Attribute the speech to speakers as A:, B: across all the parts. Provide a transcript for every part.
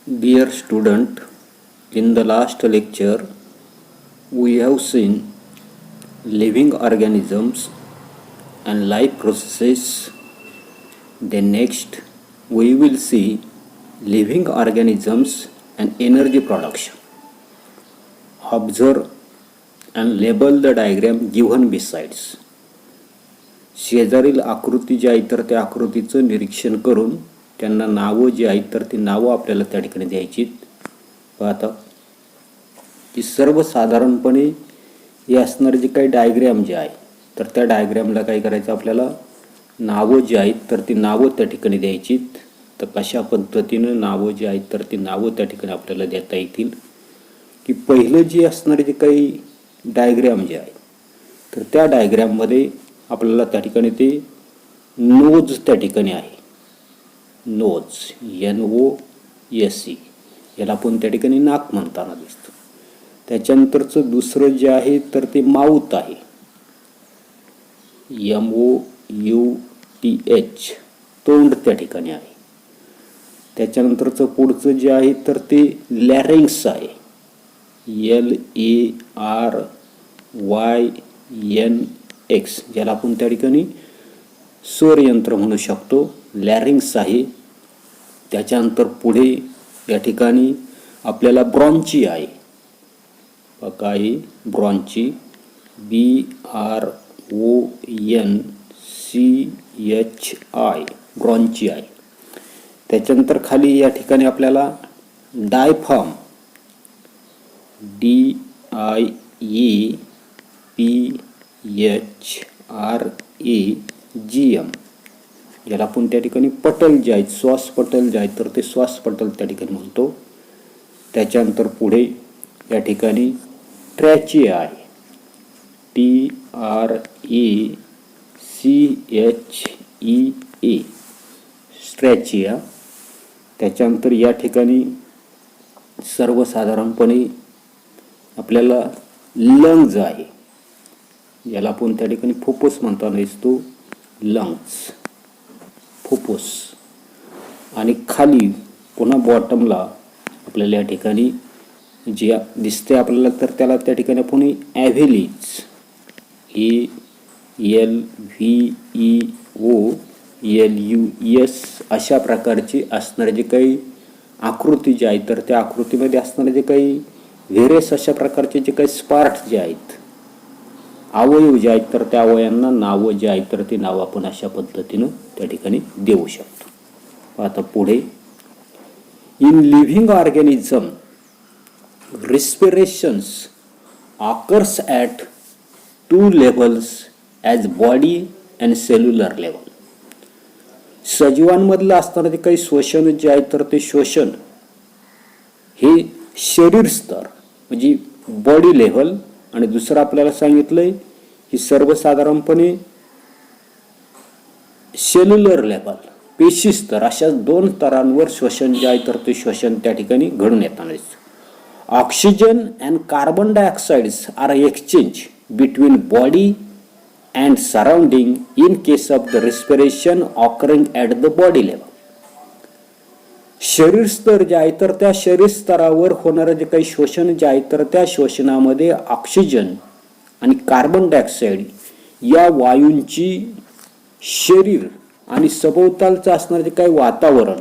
A: Dear student, in the last lecture we have seen living organisms and life processes. Then next we will see living organisms and energy production. Observe and label the diagram given besides. शेजारील आकृती जी आहे तर त्या आकृतीचं निरीक्षण करून त्यांना नावं जी आहेत तर ती नावं आपल्याला त्या ठिकाणी द्यायची. पाहता की सर्वसाधारणपणे हे असणारे जे काही डायग्रॅम जे आहे तर त्या डायग्रॅमला काय करायचं, आपल्याला नावं जी आहेत तर ती नावं त्या ठिकाणी द्यायची. तर कशा पद्धतीनं नावं जी आहेत तर ती नावं त्या ठिकाणी आपल्याला देता येतील की पहिलं जे असणारे जे काही डायग्रॅम जे आहे तर त्या डायग्रॅममध्ये आपल्याला त्या ठिकाणी ते नोज त्या ठिकाणी आहे. नोज NOSE याला आपण त्या ठिकाणी नाक म्हणताना दिसतं. त्याच्यानंतरचं दुसरं जे आहे तर ते माउथ आहे. MOUTH तोंड त्या ठिकाणी आहे. त्याच्यानंतरचं पुढचं जे आहे तर ते लॅरिंग्स आहे. LARYNX ज्याला आपण त्या ठिकाणी स्वरयंत्र म्हणू शकतो. लॅरिंग्स आहे. त्याच्यानंतर पुढे या ठिकाणी आपल्याला ब्रॉन्ची आहे. काय ब्रॉन्ची BRONCHI ब्रॉन्ची आहे. त्याच्यानंतर खाली या ठिकाणी आपल्याला डायफ्राम DIAPHRAGM याला आपण त्या ठिकाणी पटल जे आहेत श्वास पटल जे आहेत तर ते श्वास पटल त्या ठिकाणी म्हणतो. त्याच्यानंतर पुढे या ठिकाणी ट्रॅचिया आहे. TRACHEA स्ट्रॅचिया. त्याच्यानंतर या ठिकाणी सर्वसाधारणपणे आपल्याला लंग्ज आहे. याला आपण त्या ठिकाणी फुफ्फुस म्हणताना दिसतो. लंग्स फुफ्फुस. आणि खाली पुन्हा बॉटमला आपल्याला या ठिकाणी जे दिसते आपल्याला तर त्याला त्या ठिकाणी आपण ॲव्हेलीज ALVEOLUS अशा प्रकारची असणारे जे काही आकृती जे आहे तर त्या आकृतीमध्ये असणारे जे काही व्हेरियस अशा प्रकारचे जे काही स्पार्ट जे आहेत अवयव जे आहेत तर त्या अवयवांना नावं जे आहेत तर ती नावं आपण अशा पद्धतीनं त्या ठिकाणी देऊ शकतो. आता पुढे in living organism respirations occurs at 2 levels as body and cellular level. सजीवांमधलं असणारं जे काही श्वसन जे आहे तर ते श्वसन हे शरीर स्तर म्हणजे बॉडी लेव्हल आणि दुसरं आपल्याला सांगितलंय की सर्वसाधारणपणे सेल्युलर लेवल पेशी स्तर अशा 2 स्तरांवर श्वसन जे आहे तर ते श्वसन त्या ठिकाणी घडून येताना दिसतं. Oxygen and carbon dioxides are exchange between body and surrounding in case of the respiration occurring at the body level. शरीर स्तर जे आहे तर त्या शरीर स्तरावर होणारं जे काही श्वसन जे आहे तर त्या श्वसनामध्ये ऑक्सिजन आणि कार्बन डायऑक्साईड या वायूंची शरीर आणि सभोवतालचं असणारं जे काही वातावरण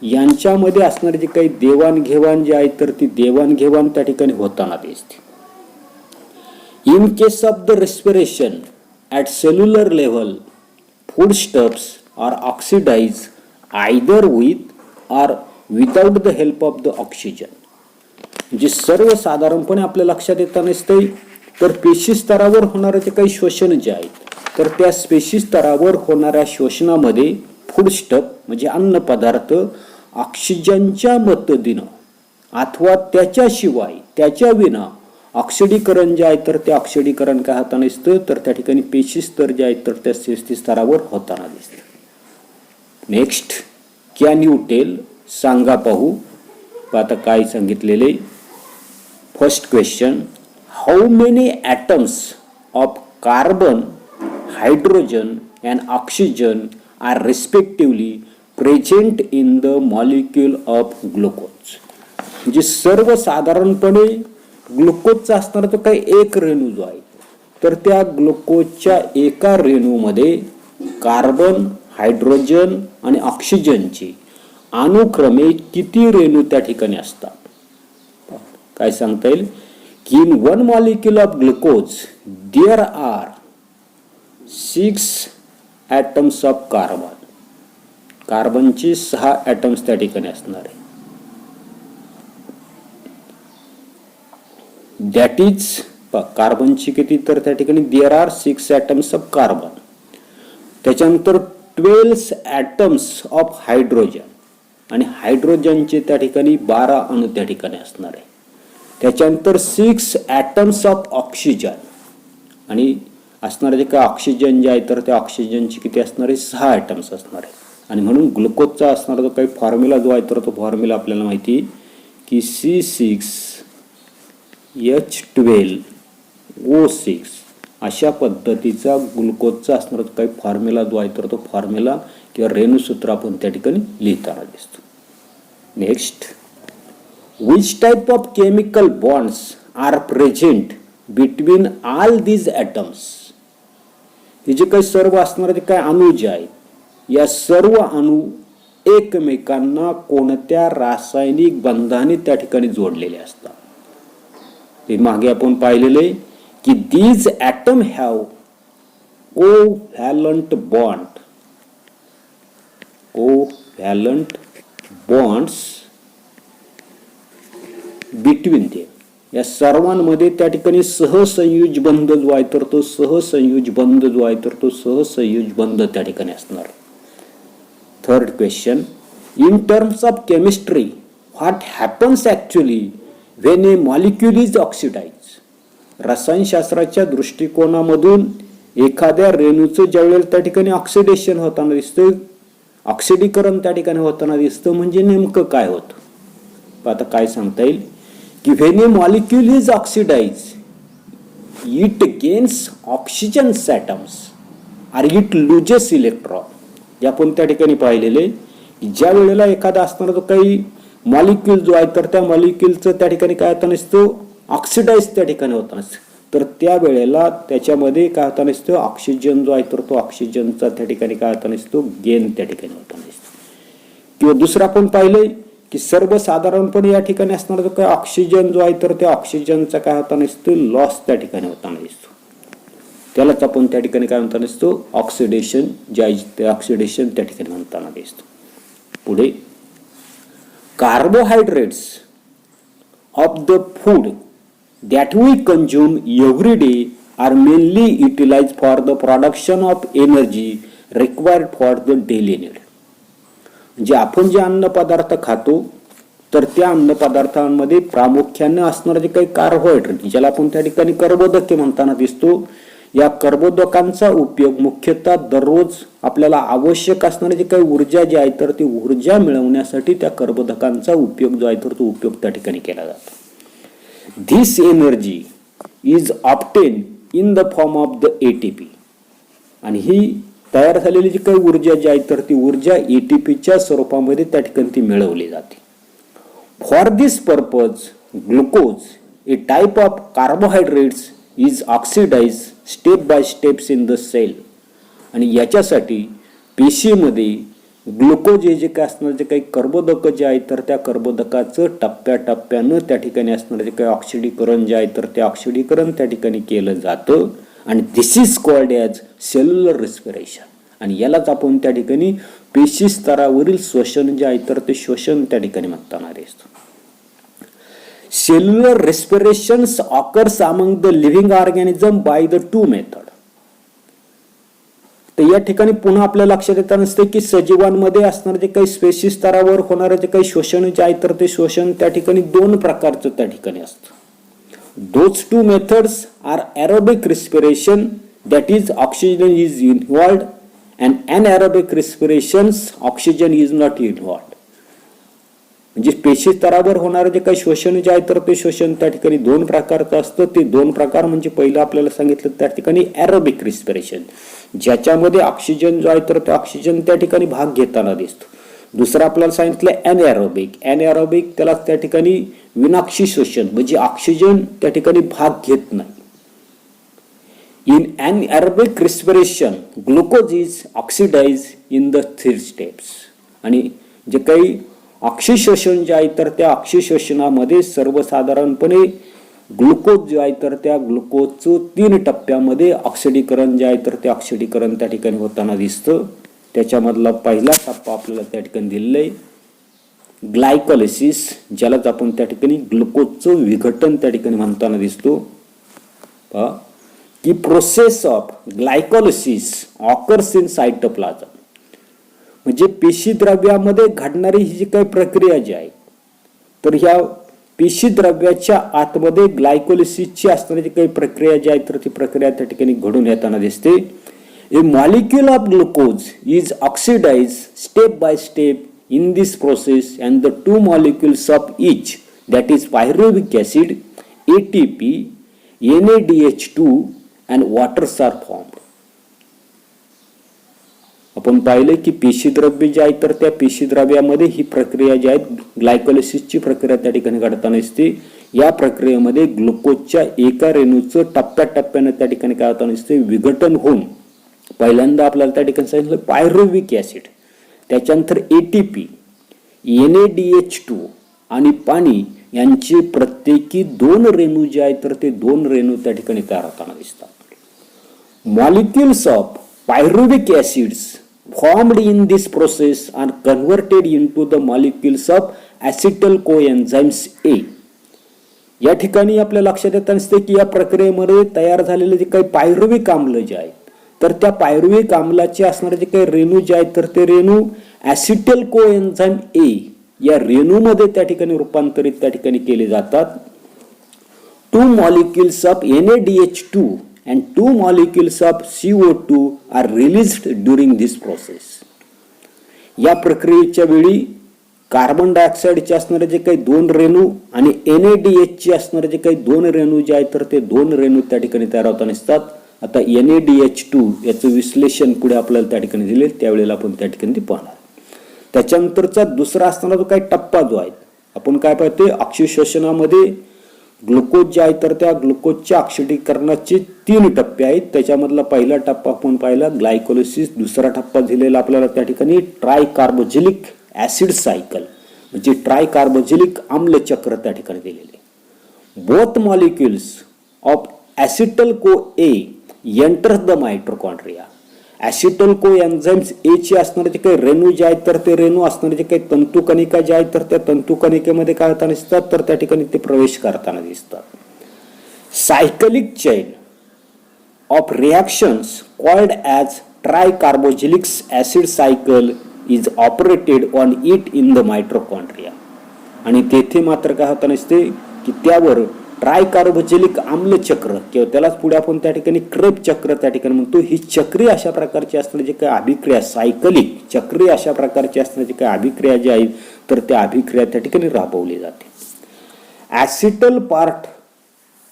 A: यांच्यामध्ये असणारे जे काही देवाणघेवाण जे आहे तर ती देवाणघेवाण त्या ठिकाणी होताना दिसते. In case of the respiration at cellular level foodstuffs are oxidise either with or without the help of the oxygen. म्हणजे सर्वसाधारणपणे आपल्या लक्षात येताना दिसते तर पेशी स्तरावर होणारे जे काही श्वसन जे आहेत तर त्या पेशी स्तरावर होणाऱ्या श्वसनामध्ये फूडस्टफ म्हणजे अन्न पदार्थ ऑक्सिजनच्या मदतीनं अथवा त्याच्याशिवाय त्याच्या विना ऑक्सिडीकरण जे आहे तर ते ऑक्सिडीकरण काय होताना दिसतं तर त्या ठिकाणी पेशी स्तर जे आहेत तर त्या पेशी स्तरावर होताना दिसतं. नेक्स्ट कॅन यू टेल सांगा पाहू. आता काय सांगितलेले. First question how many atoms of carbon hydrogen and oxygen are respectively present in the molecule of glucose. म्हणजे सर्वसाधारणपणे ग्लुकोजचा असणारा तो काही एक रेणू जो आहे, तर त्या ग्लुकोजच्या एका रेणूमध्ये कार्बन, हायड्रोजन आणि ऑक्सिजनची अनुक्रमे किती रेणू त्या ठिकाणी असतात. काय सांगता येईल की in one molecule of glucose there are 6 atoms of carbon. कार्बनची 6 ॲटम्स त्या ठिकाणी असणार आहे. दॅट इज कार्बनची किती, तर त्या ठिकाणी there are 6 atoms of carbon. त्याच्यानंतर 12 ॲटम्स ऑफ हायड्रोजन आणि हायड्रोजनचे त्या ठिकाणी 12 अणू त्या ठिकाणी असणार आहे. त्याच्यानंतर 6 ॲटम्स ऑफ ऑक्सिजन आणि असणारे जे काय ऑक्सिजन जे आहे, तर त्या ऑक्सिजनची किती असणार आहे, 6 ॲटम्स असणार आहे. आणि म्हणून ग्लुकोजचा असणारा जो काही फॉर्म्युला जो आहे, तर तो फॉर्म्युला आपल्याला माहिती की C6H12O6 अशा पद्धतीचा ग्लुकोजचा असणारा काही फॉर्म्युला जो आहे, तर तो फॉर्म्युला किंवा रेणुसूत्र आपण त्या ठिकाणी लिहिताना दिसतो. Next, which type of chemical bonds are present between all these atoms. हे जे काही सर्व असणारे काय अणू जे आहेत, या सर्व अणू एकमेकांना कोणत्या रासायनिक बंधाने त्या ठिकाणी जोडलेले असतात. ते मागे आपण पाहिलेले की these atom have covalent bonds between them. या सर्वांमध्ये त्या ठिकाणी सहसंयुज बंध जो आहे, तर तो सहसंयुज बंध जो आहे, तर तो सहसंयुज बंध त्या ठिकाणी असणार. Third question, in terms of chemistry what happens actually when a molecule is oxidise. रसायनशास्त्राच्या दृष्टिकोनामधून एखाद्या रेणूचं ज्यावेळेला त्या ठिकाणी ऑक्सिडेशन होताना दिसतं, ऑक्सिडीकरण त्या ठिकाणी होताना दिसतं, म्हणजे नेमकं काय होतं. आता काय सांगता येईल की when a molecule is oxidise it gains oxygen atoms or it loses electron. जे आपण त्या ठिकाणी पाहिलेले ज्या वेळेला एखादा असणारा जो काही मॉलिक्यूल जो आहे, तर त्या मॉलिक्यूलचं त्या ठिकाणी काय होता नसतो, ऑक्सिडाइज त्या ठिकाणी होता नसतो, तर त्या वेळेला त्याच्यामध्ये काय होता नसतो, ऑक्सिजन जो आहे, तर तो ऑक्सिजनचा त्या ठिकाणी काय होता नसतो, गेन त्या ठिकाणी होता नसतो. किंवा दुसरं आपण पाहिलंय की सर्वसाधारणपणे या ठिकाणी असणारा जो काय ऑक्सिजन जो आहे, तर त्या ऑक्सिजनचा काय होता नसतो, लॉस त्या ठिकाणी होता नसतो. त्यालाच आपण त्या ठिकाणी काय म्हणता नसतो, ऑक्सिडेशन, जे ऑक्सिडेशन त्या ठिकाणी म्हणताना दिसतो. पुढे, carbohydrates of the food that we consume every day are mainly utilized for the production of energy required for the daily need. म्हणजे आपण जे अन्न पदार्थ खातो, तर त्या अन्न पदार्थांमध्ये प्रामुख्याने असणारे जे काही कार्बोहायड्रेट, ज्याला आपण त्या ठिकाणी कर्बोदके म्हणताना दिसतो, या कर्बोदकांचा उपयोग मुख्यतः दररोज आपल्याला आवश्यक असणारी जी काही ऊर्जा जी आहे, तर ती ऊर्जा मिळवण्यासाठी त्या कर्बोदकांचा उपयोग जो आहे, तर तो उपयोग त्या ठिकाणी केला जातो. This energy is obtained in the form of the ATP. आणि ही तयार झालेली जी काही ऊर्जा जी आहे, तर ती ऊर्जा ATPच्या स्वरूपामध्ये त्या ठिकाणी ती मिळवली जाते. For this purpose glucose, a type of carbohydrates, is oxidise step by steps in the cell. आणि याच्यासाठी पेशीमध्ये ग्लुकोज हे जे काय असणार, जे काही कर्बोदक जे आहे, तर त्या कर्बोदकाचं टप्प्याटप्प्यानं त्या ठिकाणी असणार जे काही ऑक्सिडीकरण जे आहे, तर ते ऑक्सिडीकरण त्या ठिकाणी केलं जातं. आणि this is called as cellular respiration. आणि यालाच आपण त्या ठिकाणी पेशी स्तरावरील श्वसन जे आहे, तर ते श्वसन त्या ठिकाणी म्हणताना दिसतो. Cellular respirations occurs among the living organism by the two method. तर या ठिकाणी पुन्हा आपल्या लक्षात येत नसते की सजीवांमध्ये असणारे जे काही स्पेसी स्तरावर होणारे जे काही शोषण जे आहे, तर ते शोषण त्या ठिकाणी 2 प्रकारचं त्या ठिकाणी असतं. Those 2 methods are aerobic respiration, that is oxygen is involved, and anaerobic respirations oxygen is not involved. म्हणजे पेशी स्तरावर होणारे जे काही शोषण जे आहे, तर ते शोषण त्या ठिकाणी 2 प्रकारचं असतं. ते 2 प्रकार म्हणजे पहिलं आपल्याला सांगितलं त्या ठिकाणी एरोबिक रेस्पिरेशन, ज्याच्यामध्ये ऑक्सिजन जो आहे, तर ते ऑक्सिजन त्या ठिकाणी भाग घेताना दिसतो. दुसरं आपल्याला सांगितलं ॲनएरोबिक त्याला त्या ठिकाणी विनाक्षी श्वसन म्हणजे ऑक्सिजन त्या ठिकाणी भाग घेत नाही. In anaerobic respiration glucose is oxidise in the 3 steps. आणि जे काही ऑक्सिश्वसन जे आहे तर त्या ऑक्सिश्वसनामध्ये सर्वसाधारणपणे ग्लुकोज जे आहे तर त्या ग्लुकोजचं 3 टप्प्यामध्ये ऑक्सिडीकरण जे आहे तर ते ऑक्सिडीकरण त्या ठिकाणी होताना दिसतं. त्याच्यामधला पहिला टप्पा आपल्याला त्या ठिकाणी दिलेला आहे ग्लायकोलिसिस, ज्यालाच आपण त्या ठिकाणी ग्लुकोजचं विघटन त्या ठिकाणी म्हणताना दिसतो. की process of glycolysis occurs in cytoplasm. म्हणजे पेशीद्रव्यामध्ये घडणारी ही जी काही प्रक्रिया जी आहे तर ह्या पेशीद्रव्याच्या आतमध्ये ग्लायकोलिसिसची असणारी जी काही प्रक्रिया जी आहे तर ती प्रक्रिया त्या ठिकाणी घडून येताना दिसते. A molecule of glucose is oxidized step by step in this process and the 2 molecules of each, that is pyruvic acid, ATP, NADH2 and waters are formed. आपण पाहिले की पेशीद्रव्य जे आहे तर त्या पेशीद्रव्यामध्ये ही प्रक्रिया जी आहे ग्लायकोलिसिसची प्रक्रिया त्या ठिकाणी घडताना दिसते. या प्रक्रियेमध्ये ग्लुकोजच्या एका रेणूचं टप्प्याटप्प्याने त्या ठिकाणी काय होताना दिसते विघटन होऊन पहिल्यांदा आपल्याला त्या ठिकाणी सांगितलं पायरुव्हिक ऍसिड, त्याच्यानंतर ATP, NADH2 आणि पाणी यांचे प्रत्येकी 2 रेणू जे आहेत तर ते 2 रेणू त्या ठिकाणी तयार होताना दिसतात. Molecules of pyruvic acids formed in this process are converted into the molecules of acetyl coenzymes A. या ठिकाणी आपल्या लक्षात येत असते की या प्रक्रियेमध्ये तयार झालेले जे काही पायरुव्हिक आम्ल जे आहेत तर त्या पायरुव्हिक आम्लाचे असणारे जे काही रेणू जे आहेत तर ते रेणू ॲसिटल कोएन्झाइम ए या रेणूमध्ये त्या ठिकाणी रूपांतरित त्या ठिकाणी केले जातात. 2 molecules of NADH2 and 2 molecules of CO2 are released during this process. या प्रक्रियेच्या वेळी कार्बन डायऑक्साइडचे असणारे जे काही 2 रेणू आणि NADH चे असणारे जे काही 2 रेणू जे आहेत तर ते 2 रेणू त्या ठिकाणी तयार होताना दिसतात. आता NADH2 याचं विश्लेषण पुढे आपल्याला त्या ठिकाणी दिले त्यावेळेला आपण त्या ठिकाणी पाहणार. त्याच्यानंतरचा दुसरा असणारा जो काही टप्पा जो आहे आपण काय पाहतोय ऑक्सिश्वसनामध्ये ग्लुकोज जे आहे तर त्या ग्लुकोजच्या ऑक्सिडीकरणाचे 3 टप्पे आहेत. त्याच्यामधला पहिला टप्पा आपण पाहिला ग्लायकोलिसिस, दुसरा टप्पा दिलेला आपल्याला त्या ठिकाणी ट्रायकार्बोझिलिक ऍसिड सायकल म्हणजे ट्रायकार्बोझिलिक आम्ल चक्र त्या ठिकाणी दिलेले. Both molecules of acetyl co A enter the mitochondria. Acetyl को एन्झाइम्स ए चे असणारे जे काही रेणू जे आहेत तर ते रेणू असणारे जे काही तंतुकणिका जे आहेत तर त्या तंतुकणिकेमध्ये काय होताना दिसतात तर त्या ठिकाणी ते प्रवेश करताना दिसतात. Cyclic chain of reactions called as tricarboxylic acid cycle is operated on it in the mitochondria. आणि तेथे मात्र काय होताना दिसते की त्यावर ट्रायकार्बोझिलिक आम्ल चक्र किंवा त्यालाच पुढे आपण त्या ठिकाणी क्रेब चक्र त्या ठिकाणी म्हणतो. ही चक्री अशा प्रकारची असणारी जे काही अभिक्रिया सायकलिक चक्री अशा प्रकारची असणारी जी काही अभिक्रिया जी आहे तर त्या अभिक्रिया त्या ठिकाणी राबवली जाते. Acetyl part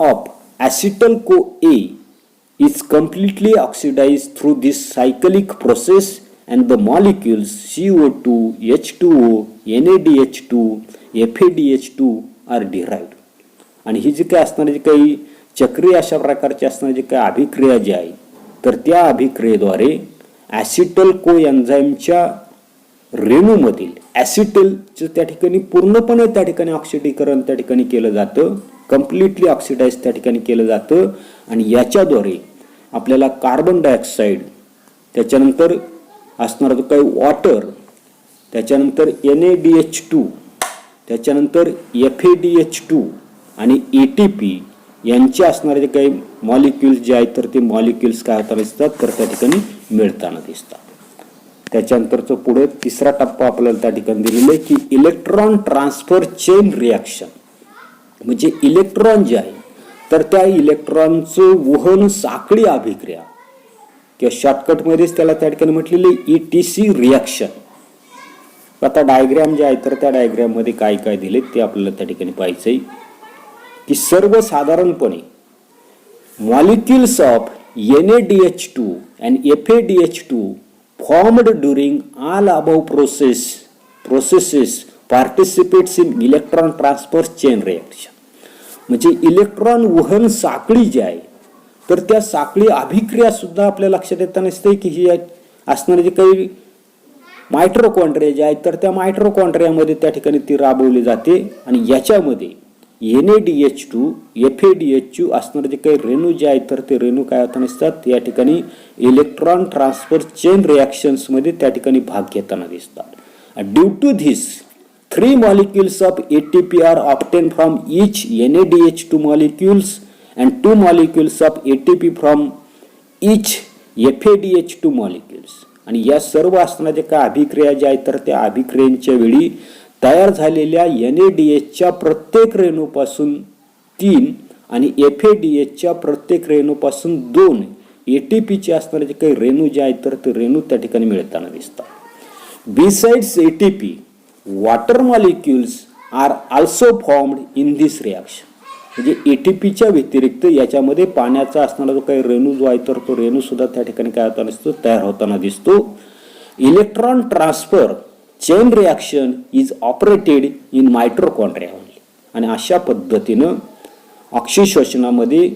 A: of acetyl co A is completely oxidise through this cyclic process and the molecules CO2, H2O, NADH2, FADH2 are derived. आणि ही जी काही असणारी जी काही चक्रीय अशा प्रकारची असणारी जी काही अभिक्रिया जी आहे तर त्या अभिक्रियेद्वारे ॲसिटल को एन्झाइमच्या रेणूमधील ॲसिटलचं त्या ठिकाणी पूर्णपणे त्या ठिकाणी ऑक्सिडीकरण त्या ठिकाणी केलं जातं, कम्प्लिटली ऑक्सिडाइज त्या ठिकाणी केलं जातं. आणि याच्याद्वारे आपल्याला कार्बन डायऑक्साईड, त्याच्यानंतर असणारा जो काही वॉटर, त्याच्यानंतर NADH2, त्याच्यानंतर FADH2 आणि ATP यांचे असणारे जे काही मॉलिक्युल्स जे आहेत तर ते मॉलिक्युल्स काय होताना दिसतात तर त्या ठिकाणी मिळताना दिसतात. त्याच्यानंतरचं पुढे तिसरा टप्पा आपल्याला त्या ठिकाणी दिलेला आहे की इलेक्ट्रॉन ट्रान्सफर चेन रिॲक्शन. म्हणजे इलेक्ट्रॉन जे आहे तर त्या इलेक्ट्रॉनचं वहन साखळी अभिक्रिया किंवा शॉर्टकटमध्येच त्याला त्या ठिकाणी म्हटलेले ETC रिॲक्शन. आता डायग्राम जे आहे तर त्या डायग्राम मध्ये काय काय दिले ते आपल्याला त्या ठिकाणी पाहायचंय की सर्वसाधारणपणे molecules of NADH2 and FADH2 formed during all above process processes participates in electron transfer chain reaction. म्हणजे इलेक्ट्रॉन वहन साखळी जी आहे तर त्या साखळी अभिक्रिया सुद्धा आपल्या लक्षात येता नसते की ही असणारे जे काही मायट्रोकॉन्ड्रिया जे आहेत तर त्या मायट्रोकॉन्ड्रियामध्ये त्या ठिकाणी ती राबवली जाते आणि याच्यामध्ये NADH2 FADH2 असणारे जे काही रेणू जे आहेत तर ते रेणू काय होताना दिसतात या ठिकाणी इलेक्ट्रॉन ट्रान्सफर चेन रिॲक्शन्स मध्ये त्या ठिकाणी भाग घेताना दिसतात. Due to this 3 molecules of ATP are obtained from each NADH2 molecules and 2 molecules of ATP from each FADH2 molecules. आणि या सर्व असणाऱ्या काय अभिक्रिया ज्या आहेत तर त्या अभिक्रियांच्या वेळी तयार झालेल्या NADH च्या प्रत्येक रेणूपासून 3 आणि FADH च्या प्रत्येक रेणूपासून 2 ATP चे असणारे जे काही रेणू जे आहेत तर ते रेणू त्या ठिकाणी मिळताना दिसतात. Besides ATP, water molecules are also formed in this reaction. म्हणजे ATPच्या व्यतिरिक्त याच्यामध्ये पाण्याचा असणारा जो काही रेणू जो आहे तर तो रेणू सुद्धा त्या ठिकाणी काय होताना दिसतो तयार होताना दिसतो. Electron transfer chain reaction is operated in mitochondria only. आणि अशा पद्धतीनं अक्षीश्वसनामध्ये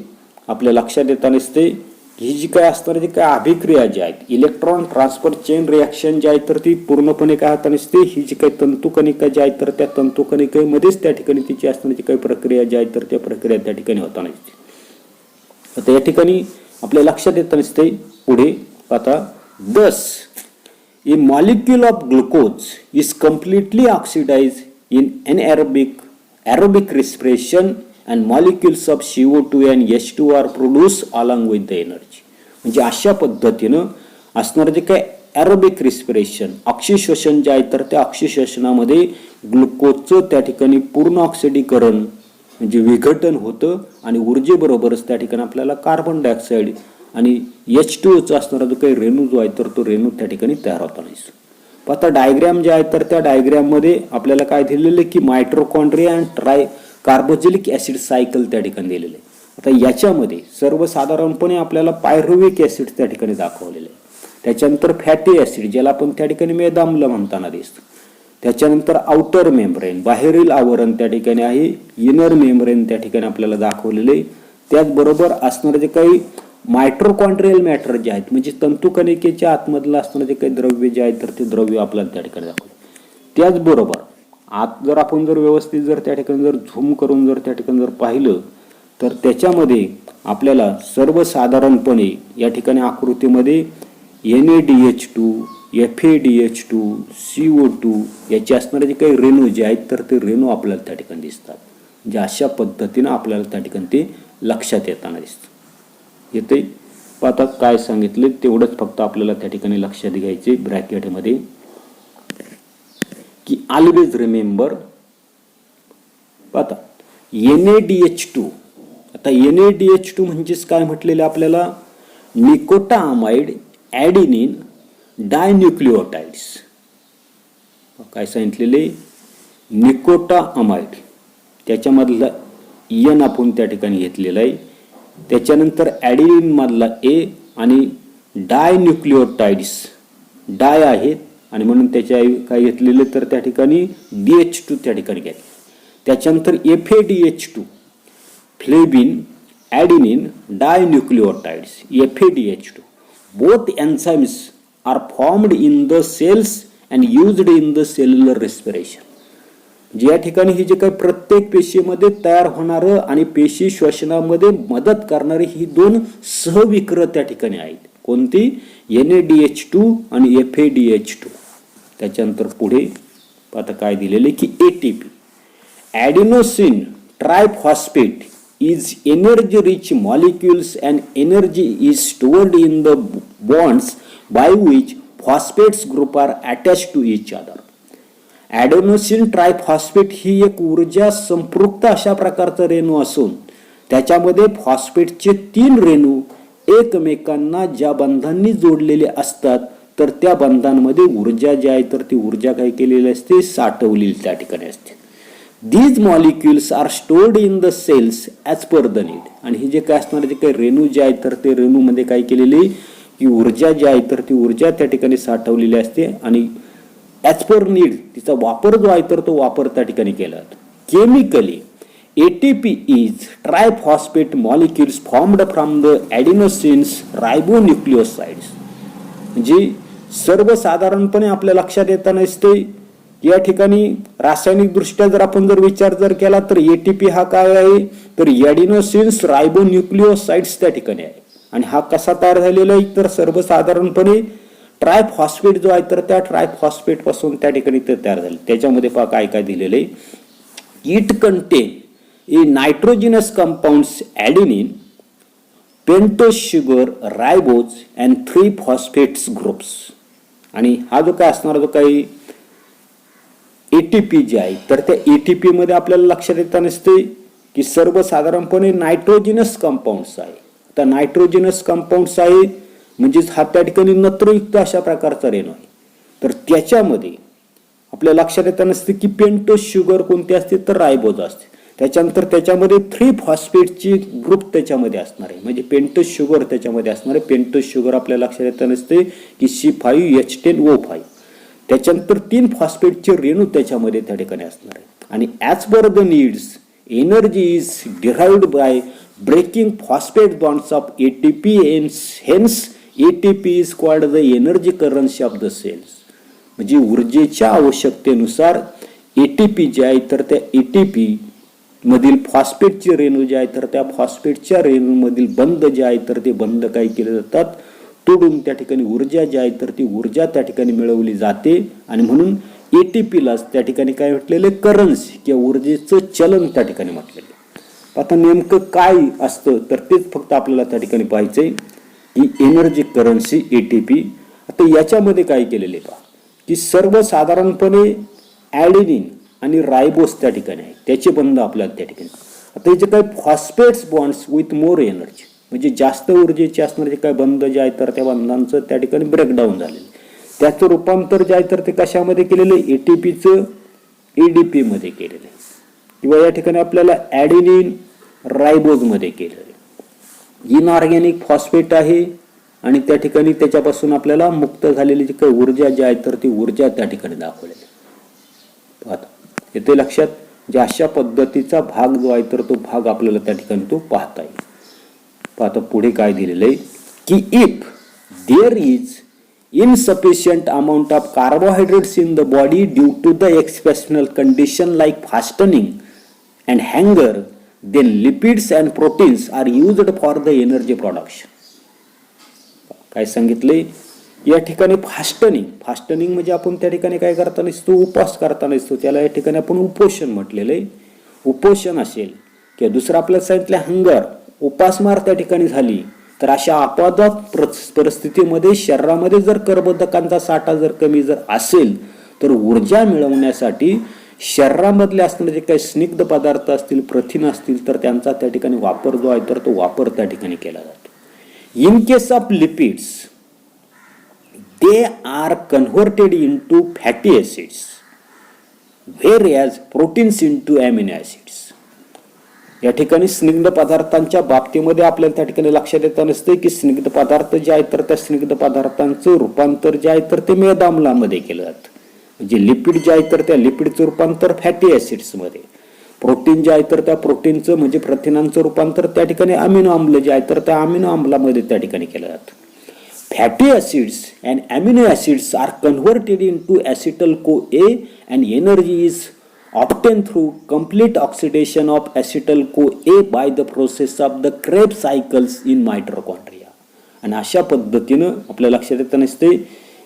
A: आपल्या लक्षात येताना दिसते ही जी काय असणारी जी काय अभिक्रिया जी आहेत इलेक्ट्रॉन ट्रान्सफर चेन रिॲक्शन जी आहे तर ती पूर्णपणे काय होताना दिसते ही जी काही तंतुकणिका जी आहेत तर त्या तंतुकणिकेमध्येच त्या ठिकाणी तिची असणारी काही प्रक्रिया जी आहेत तर त्या प्रक्रिया त्या ठिकाणी होताना दिसते. आता या ठिकाणी आपल्या लक्षात येताना दिसते पुढे आता thus a molecule of glucose is completely oxidise in anaerobic respiration and molecules of CO2 and H2 are produced along with the energy. म्हणजे अशा पद्धतीनं असणारे जे काय एरोबिक रिस्पिरेशन अक्षीश्वसन जे आहे तर त्या अक्षीश्वसनामध्ये ग्लुकोजचं त्या ठिकाणी पूर्ण ऑक्सिडीकरण म्हणजे विघटन होतं आणि ऊर्जेबरोबरच त्या ठिकाणी आपल्याला कार्बन डायऑक्साईड आणि H2O असणारा जो काही रेणू जो आहे तर तो रेणू त्या ठिकाणी तयार होताना दिसतो. आता डायग्राम जे आहे तर त्या डायग्राम मध्ये आपल्याला काय दिलेलं की मायट्रोकॉन्ड्रिया आणि ट्राय कार्बोक्सिलिक ऍसिड सायकल त्या ठिकाणी दिलेलं आहे. आता याच्यामध्ये सर्वसाधारणपणे आपल्याला पायरुव्हिक ऍसिड त्या ठिकाणी दाखवलेलं आहे. त्याच्यानंतर फॅटी ऍसिड ज्याला आपण त्या ठिकाणी मेदाम्ल म्हणताना दिसतो. त्याच्यानंतर आउटर मेम्ब्रेन बाहेरील आवरण त्या ठिकाणी आहे. इनर मेम्ब्रेन त्या ठिकाणी आपल्याला दाखवलेले आहे. त्याचबरोबर असणारे जे काही मायट्रोकॉन्ड्रियल मॅटर जे आहेत म्हणजे तंतुकणिकेच्या आतमधलं असणारे जे काही द्रव्य जे आहेत तर ते द्रव्य आपल्याला त्या ठिकाणी दाखवले. त्याचबरोबर आत जर आपण जर व्यवस्थित जर त्या ठिकाणी जर झूम करून जर त्या ठिकाणी जर पाहिलं तर त्याच्यामध्ये आपल्याला सर्वसाधारणपणे या ठिकाणी आकृतीमध्ये NADH2 FADH2 CO2 याचे असणारे जे काही रेणू जे आहेत तर ते रेणू आपल्याला त्या ठिकाणी दिसतात. म्हणजे अशा पद्धतीनं आपल्याला त्या ठिकाणी ते लक्षात येताना दिसतं. येते आता काय सांगितले तेवढंच फक्त आपल्याला त्या ठिकाणी लक्षात घ्यायचे ब्रॅकेटमध्ये की ऑलवेज रिमेंबर आता NADH2 आता NADH2 म्हणजेच काय म्हटलेलं आपल्याला निकोटामाइड ॲडिनिन डायन्यूक्लिओटाइड्स काय सांगितलेले निकोटामाइड त्याच्यामधला N आपण त्या ठिकाणी घेतलेला आहे. त्याच्यानंतर ॲडिनिन मधला A आणि डायन्यूक्लिओटाइड्स डाय आहेत आणि म्हणून त्याच्या काय घेतलेले तर त्या ठिकाणी DH2 त्या ठिकाणी घेतले. त्याच्यानंतर FADH2 फ्लेबिन ॲडिनिन डायन्यूक्लिओटाइड्स FADH2 both enzymes are formed in the cells and used in the cellular respiration. या ठिकाणी ही जे काही प्रत्येक पेशीमध्ये तयार होणारं आणि पेशी श्वसनामध्ये मदत करणारी ही दोन सहविक्रय त्या ठिकाणी आहेत. कोणती NADH2 आणि FADH2. त्याच्यानंतर पुढे आता काय दिलेले की ATP adenosine triphosphate is energy rich molecules and energy is stored in the bonds by which phosphates group are attached to each other. Adenosine triphosphate ही एक ऊर्जा संपृक्त अशा प्रकारचा रेणू असून त्याच्यामध्ये फॉस्फेटचे 3 रेणू एकमेकांना ज्या बंधांनी जोडलेले असतात तर त्या बंधांमध्ये ऊर्जा जी आहे तर ती ऊर्जा काय केलेली असते साठवलेली त्या ठिकाणी असते. These molecules are stored in the cells as per the need. आणि हे जे काय असणारे जे काही रेणू जे आहेत तर ते रेणूमध्ये काय केलेली की ऊर्जा जी आहे तर ती ऊर्जा त्या ठिकाणी साठवलेली असते आणि ॲज पर नीड तिचा वापर जो आहे तर तो वापर त्या ठिकाणी केला जातो. Chemically ATP is triphosphate molecules formed from the adenosines ribonucleosides. म्हणजे सर्वसाधारणपणे आपल्या लक्षात येताना असते या ठिकाणी रासायनिक दृष्ट्या जर आपण विचार केला तर ATP हा काय आहे तर ॲडिनोसिन्स रायबोन्यूक्लिओसाइड्स त्या ठिकाणी आहे. आणि हा कसा तयार झालेला आहे तर सर्वसाधारणपणे ट्रायफॉस्फेट जो आहे तर त्या ट्रायफॉस्फेट पासून त्या ठिकाणी ते तयार झाले. त्याच्यामध्ये पहा काय काय दिलेलं आहे. It contain a nitrogenous compounds adenine, pentose sugar, ribose and 3 phosphates groups. आणि हा जो काय असणार जो काही ATP जे आहे तर त्या ATP मध्ये आपल्याला लक्षात येता नसते की सर्वसाधारणपणे नायट्रोजिनस कंपाऊंड्स आहे. तर नायट्रोजिनस कंपाऊंड्स आहे म्हणजेच हा त्या ठिकाणी नत्रयुक्त अशा प्रकारचा रेणू आहे. तर त्याच्यामध्ये आपल्या लक्षात येता नसते की पेंटोज शुगर कोणती असते तर रायबोज असते. त्याच्यानंतर त्याच्यामध्ये 3 फॉस्फेटची ग्रुप त्याच्यामध्ये असणार आहे म्हणजे पेंटोज शुगर त्याच्यामध्ये असणार आहे. पेंटोज शुगर आपल्या लक्षात येता नसते की C5H10O5. त्याच्यानंतर 3 फॉस्फेटचे रेणू त्याच्यामध्ये त्या ठिकाणी असणार आहे. आणि as per the needs energy is derived by breaking phosphate bonds of ATP hence ATP is called the energy currency of the cells. म्हणजे ऊर्जेच्या आवश्यकतेनुसार ATP जे आहे तर त्या ATP मधील फॉस्फेटचे रेणू जे आहे तर त्या फॉस्फेटच्या रेणूमधील बंध जे आहे तर ते बंध काय केले जातात तोडून त्या ठिकाणी ऊर्जा जी आहे तर ती ऊर्जा त्या ठिकाणी मिळवली जाते. आणि म्हणून ATPलाच त्या ठिकाणी काय म्हटलेले करन्सी किंवा ऊर्जेचं चलन त्या ठिकाणी म्हटलेलं. आता नेमकं काय असतं तर तेच फक्त आपल्याला त्या ठिकाणी पाहायचंय ही एनर्जी करन्सी ATP. आता याच्यामध्ये काय केलेले पहा की सर्वसाधारणपणे ॲडेनिन आणि रायबोस त्या ठिकाणी आहे त्याचे बंध आपल्याला त्या ठिकाणी. आता हे जे काही phosphates bonds with more energy म्हणजे जास्त ऊर्जेचे असणारे जे काही बंध जे आहेत तर त्या बंधांचं त्या ठिकाणी ब्रेकडाऊन झालेलं त्याचं रूपांतर जे आहे तर ते कशामध्ये केलेलं ATPचं ADP मध्ये केलेलं आहे किंवा या ठिकाणी आपल्याला ॲडेनिन रायबोज मध्ये केलेलं आहे. इनऑर्गॅनिक फॉस्फेट आहे आणि त्या ठिकाणी त्याच्यापासून आपल्याला मुक्त झालेली जी काही ऊर्जा जी आहे तर ती ऊर्जा त्या ठिकाणी दाखवलेली आहे. येते लक्षात जे अशा पद्धतीचा भाग जो आहे तर तो भाग आपल्याला त्या ठिकाणी तो पाहता येईल. आता पुढे काय दिलेलं आहे की if there is insufficient amount of carbohydrates in the body due to the exceptional condition like fastening and hunger, then lipids and proteins are used for the energy production. काय सांगितले या ठिकाणी फास्टनिंग म्हणजे आपण त्या ठिकाणी काय करताना असतो उपवास करताना असतो त्याला या ठिकाणी आपण उपोषण म्हटलेलं आहे. उपोषण असेल किंवा दुसरं आपल्याला सांगितलं हंगर उपासमार त्या ठिकाणी झाली तर अशा अपवादात परिस्थितीमध्ये शरीरामध्ये जर कर्बोदकांचा साठा जर कमी जर असेल तर ऊर्जा मिळवण्यासाठी शरीरामधले असणारे जे काही स्निग्ध पदार्थ असतील प्रथिन असतील तर त्यांचा त्या ठिकाणी वापर जो आहे तर तो वापर त्या ठिकाणी केला जातो. In case of lipids they are converted into fatty acids whereas proteins into amino acids. या ठिकाणी स्निग्ध पदार्थांच्या बाबतीमध्ये आपल्याला त्या ठिकाणी लक्षात येत नसते की स्निग्ध पदार्थ जे आहेत तर त्या स्निग्ध पदार्थांचं रूपांतर जे आहे तर ते मेदाम्लामध्ये केलं जातं. म्हणजे लिपिड जे आहे तर त्या लिपिडचं रूपांतर फॅटी ऍसिड्स मध्ये, प्रोटीन जे आहे तर त्या प्रोटीनचं म्हणजे प्रथिनांचं रूपांतर त्या ठिकाणी अमिनो आम्ल जे आहे तर त्या अमिनो आम्लामध्ये त्या ठिकाणी केलं जातं. Fatty acids and amino acids are converted into acetyl CoA and energy is obtained through complete oxidation of acetyl CoA by the process of the Krebs cycles in mitochondria. आणि अशा पद्धतीनं आपल्या लक्षात येत नसते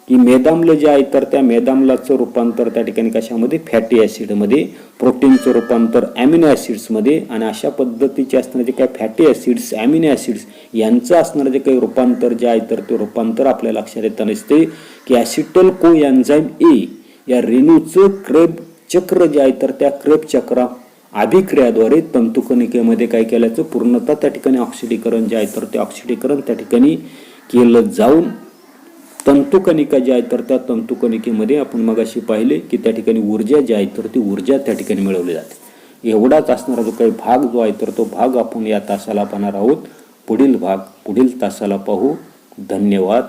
A: की मेदाम्ल जे आहे तर त्या मेदाम्लाचं रूपांतर त्या ठिकाणी कशामध्ये फॅटी ऍसिड मध्ये, प्रोटीनचं रूपांतर अमिनो ऍसिड्स मध्ये आणि अशा पद्धतीचे असणारे जे काही फॅटी ऍसिड्स अमिनो ऍसिड्स यांचं असणारं जे काही रूपांतर जे आहे तर ते रूपांतर आपल्या लक्षात येत नसते की ॲसिटल को एन्झाईम ए या रेणूचं क्रेब चक्र जे आहे तर त्या क्रेब चक्रा अभिक्रियाद्वारे तंतुकणिकेमध्ये काय केल्याचं पूर्णतः त्या ठिकाणी ऑक्सिडीकरण जे आहे तर ते ऑक्सिडीकरण त्या ठिकाणी केलं जाऊन तंतुकणिका जी आहे तर त्या तंतुकणिकेमध्ये आपण मगाशी पाहिले की त्या ठिकाणी ऊर्जा जी आहे तर ती ऊर्जा त्या ठिकाणी मिळवली जाते. एवढाच असणारा जो काही भाग जो आहे तर तो भाग आपण या तासाला पाहणार आहोत. पुढील भाग पुढील तासाला पाहू. धन्यवाद.